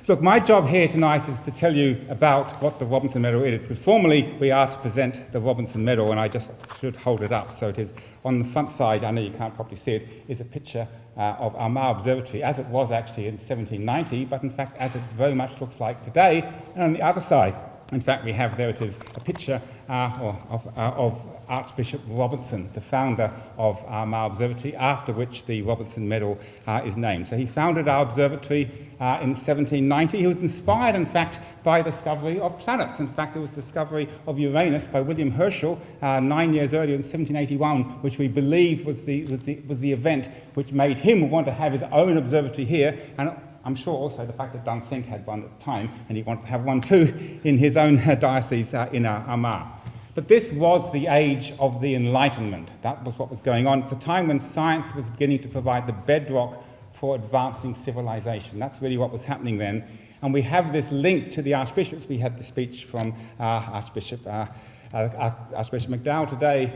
Look, my job here tonight is to tell you about what the Robinson Medal is, because formally we are to present the Robinson Medal, and I just should hold it up. So it is on the front side, I know you can't probably see it, is a picture of Armagh Observatory, as it was actually in 1790, but in fact as it very much looks like today. And on the other side, in fact, we have there, it is a picture of Archbishop Robinson, the founder of Armagh Observatory, after which the Robinson Medal is named. So he founded our observatory in 1790. He was inspired, in fact, by the discovery of planets. In fact, it was the discovery of Uranus by William Herschel 9 years earlier in 1781, which we believe was the event which made him want to have his own observatory here. And I'm sure also the fact that Dunsink had one at the time, and he wanted to have one too in his own diocese in Armagh. But this was the age of the Enlightenment. That was what was going on. It's a time when science was beginning to provide the bedrock for advancing civilization. That's really what was happening then. And we have this link to the archbishops. We had the speech from Archbishop McDowell today.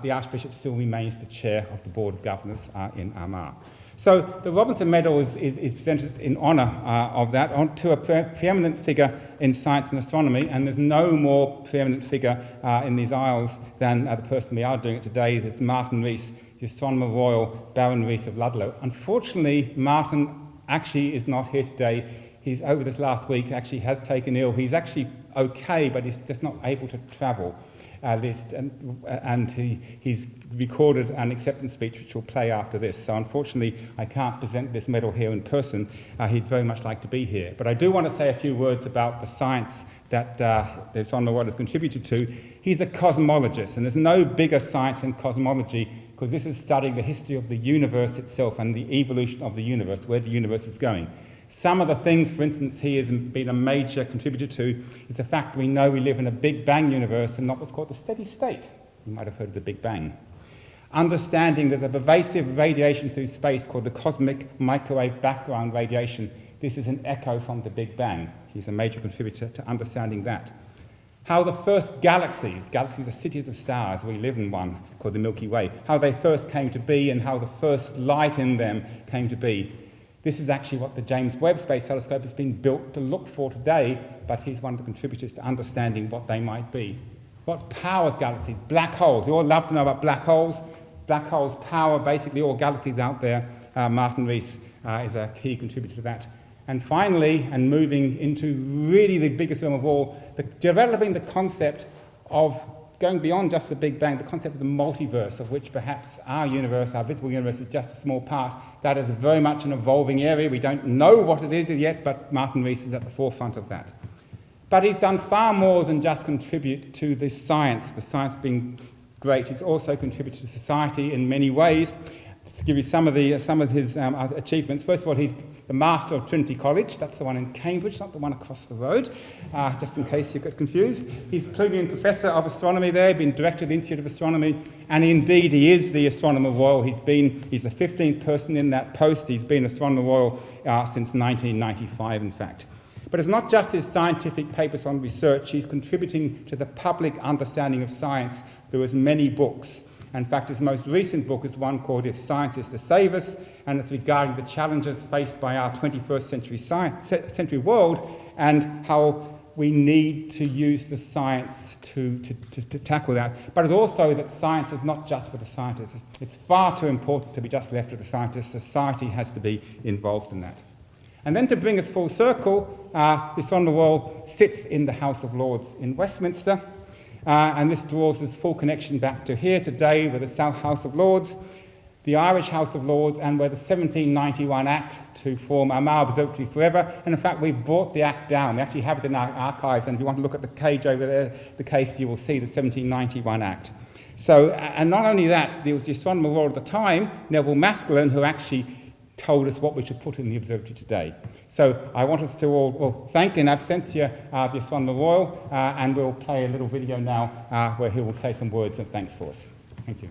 The archbishop still remains the chair of the Board of Governors in Armagh. So the Robinson Medal is presented in honour of that to a preeminent figure in science and astronomy, and there's no more preeminent figure in these Isles than the person we are doing it today. There's Martin Rees, the Astronomer Royal, Baron Rees of Ludlow. Unfortunately, Martin actually is not here today. He's over this last week actually has taken ill. He's actually okay, but he's just not able to travel. And he's recorded an acceptance speech which will play after this. So unfortunately, I can't present this medal here in person. He'd very much like to be here. But I do want to say a few words about the science that the Astronomer Royal has contributed to. He's a cosmologist, and there's no bigger science than cosmology, because this is studying the history of the universe itself and the evolution of the universe, where the universe is going. Some of the things, for instance, he has been a major contributor to is the fact that we know we live in a Big Bang universe and not what's called the steady state. You might have heard of the Big Bang. Understanding there's a pervasive radiation through space called the cosmic microwave background radiation. This is an echo from the Big Bang. He's a major contributor to understanding that. How the first galaxies are cities of stars, we live in one called the Milky Way, how they first came to be and how the first light in them came to be. This is actually what the James Webb Space Telescope has been built to look for today, but he's one of the contributors to understanding what they might be. What powers galaxies? Black holes. We all love to know about black holes. Black holes power basically all galaxies out there. Martin Rees is a key contributor to that. And finally, and moving into really the biggest realm of all, developing the concept of going beyond just the Big Bang, the concept of the multiverse, of which perhaps our universe, our visible universe, is just a small part. That is very much an evolving area. We don't know what it is yet, but Martin Rees is at the forefront of that. But he's done far more than just contribute to the science being great. He's also contributed to society in many ways. Just to give you some of his achievements. First of all, he's the Master of Trinity College. That's the one in Cambridge, not the one across the road, just in case you got confused. He's Plumbian Professor of Astronomy there, been Director of the Institute of Astronomy, and indeed he is the Astronomer Royal. He's the 15th person in that post. He's been Astronomer Royal since 1995, in fact. But it's not just his scientific papers on research. He's contributing to the public understanding of science through his many books. In fact, his most recent book is one called If Science is to Save Us, and it's regarding the challenges faced by our 21st century world and how we need to use the science to tackle that. But it's also that science is not just for the scientists. It's far too important to be just left to the scientists. Society has to be involved in that. And then to bring us full circle, the Astronomer Royal sits in the House of Lords in Westminster. And this draws this full connection back to here today with the South House of Lords, the Irish House of Lords, and with the 1791 Act to form Armagh Observatory forever. And in fact, we've brought the Act down. We actually have it in our archives, and if you want to look at the cage over there, the case, you will see the 1791 Act. So, and not only that, there was the Astronomer Royal at the time, Neville Maskelyne, who actually told us what we should put in the observatory today. So I want us to all thank in absentia the Astronomer Royal, and we'll play a little video now where he will say some words of thanks for us. Thank you.